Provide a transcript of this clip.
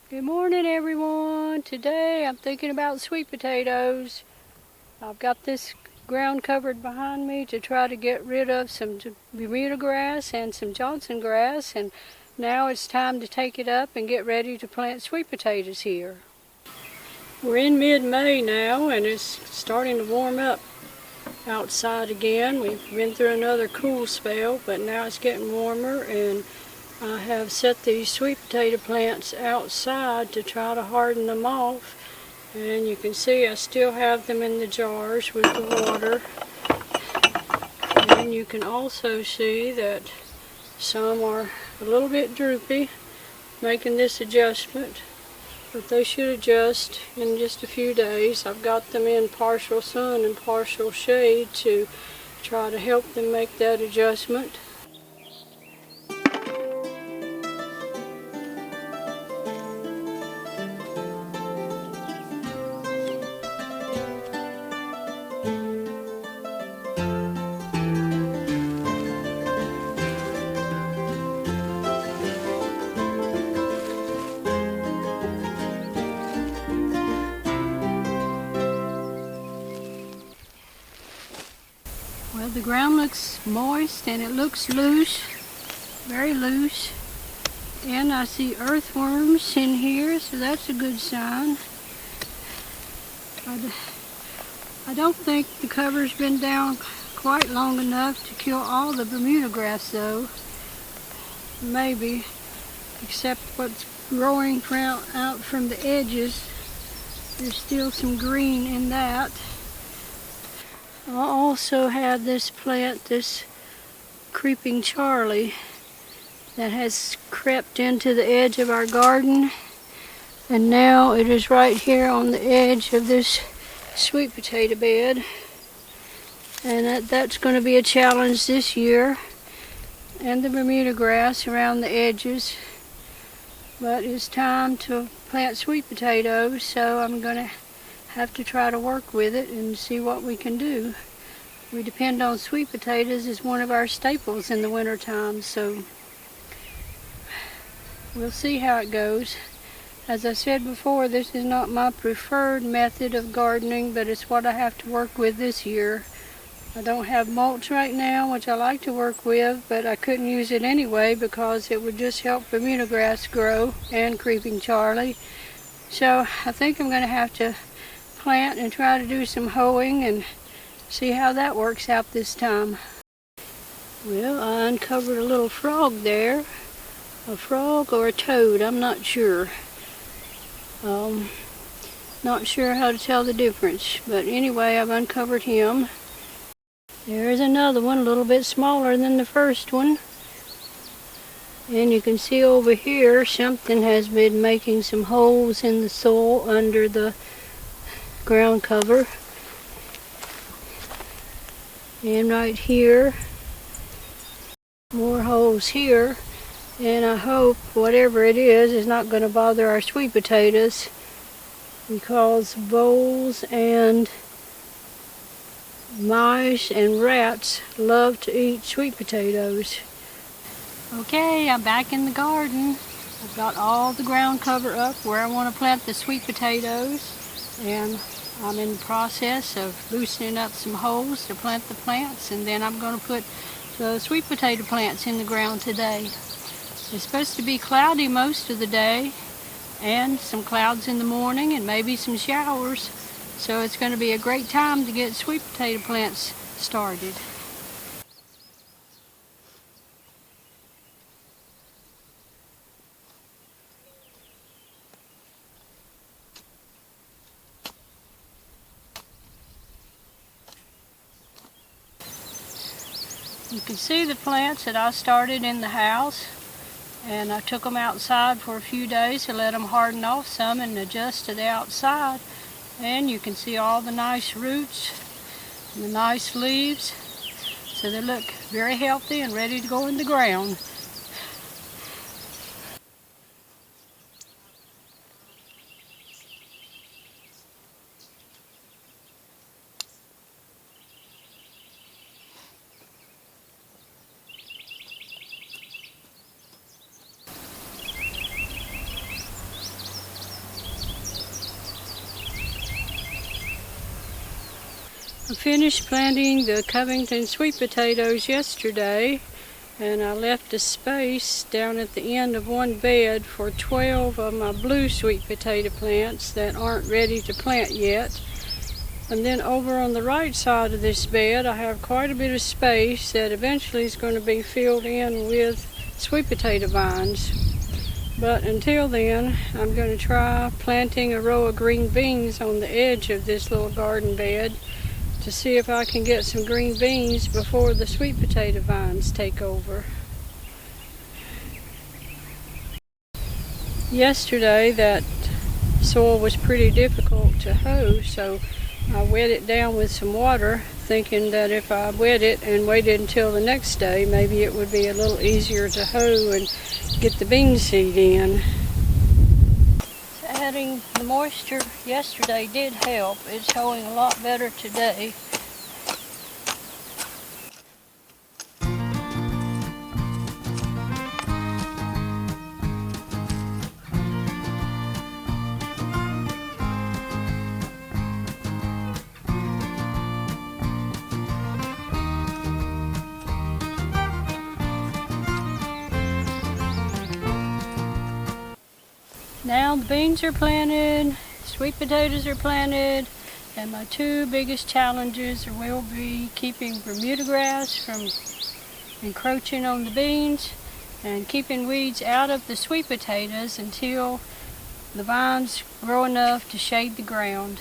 Good morning, everyone. Today I'm thinking about sweet potatoes. I've got this ground covered behind me to try to get rid of some Bermuda grass and some Johnson grass, and now it's time to take it up and get ready to plant sweet potatoes here. We're in mid-May now and it's starting to warm up outside again. We've been through another cool spell, but now it's getting warmer, and I have set these sweet potato plants outside to try to harden them off, and you can see I still have them in the jars with the water, and you can also see that some are a little bit droopy, making this adjustment, but they should adjust in just a few days. I've got them in partial sun and partial shade to try to help them make that adjustment. Well, the ground looks moist and it looks loose, very loose. And I see earthworms in here, so that's a good sign. I don't think the cover's been down quite long enough to kill all the Bermuda grass though. Maybe, except what's growing out from the edges. There's still some green in that. I also have this plant, this creeping Charlie, that has crept into the edge of our garden, and now it is right here on the edge of this sweet potato bed, and that's going to be a challenge this year, and the Bermuda grass around the edges. But it's time to plant sweet potatoes, so I'm going to have to try to work with it and see what we can do. We depend on sweet potatoes as one of our staples in the winter time, so we'll see how it goes. As I said before, this is not my preferred method of gardening, but it's what I have to work with this year. I don't have mulch right now, which I like to work with, but I couldn't use it anyway because it would just help Bermuda grass grow and creeping Charlie. So I think I'm going to have to plant and try to do some hoeing and see how that works out this time. Well, I uncovered a little frog there. A frog or a toad, I'm not sure. Not sure how to tell the difference, but anyway, I've uncovered him. There's another one, a little bit smaller than the first one. And you can see over here something has been making some holes in the soil under the ground cover. And right here, more holes here. And I hope whatever it is not going to bother our sweet potatoes, because voles and mice and rats love to eat sweet potatoes. Okay, I'm back in the garden. I've got all the ground cover up where I want to plant the sweet potatoes, and I'm in the process of loosening up some holes to plant the plants, and then I'm going to put the sweet potato plants in the ground today. It's supposed to be cloudy most of the day, and some clouds in the morning, and maybe some showers. So it's going to be a great time to get sweet potato plants started. You can see the plants that I started in the house, and I took them outside for a few days to let them harden off some and adjust to the outside. And you can see all the nice roots and the nice leaves, so they look very healthy and ready to go in the ground. I finished planting the Covington sweet potatoes yesterday, and I left a space down at the end of one bed for 12 of my blue sweet potato plants that aren't ready to plant yet. And then over on the right side of this bed I have quite a bit of space that eventually is going to be filled in with sweet potato vines. But until then, I'm going to try planting a row of green beans on the edge of this little garden bed to see if I can get some green beans before the sweet potato vines take over. Yesterday that soil was pretty difficult to hoe, so I wet it down with some water, thinking that if I wet it and waited until the next day, maybe it would be a little easier to hoe and get the bean seed in. Adding the moisture yesterday did help. It's showing a lot better today. Now the beans are planted, sweet potatoes are planted, and my two biggest challenges will be keeping Bermuda grass from encroaching on the beans and keeping weeds out of the sweet potatoes until the vines grow enough to shade the ground.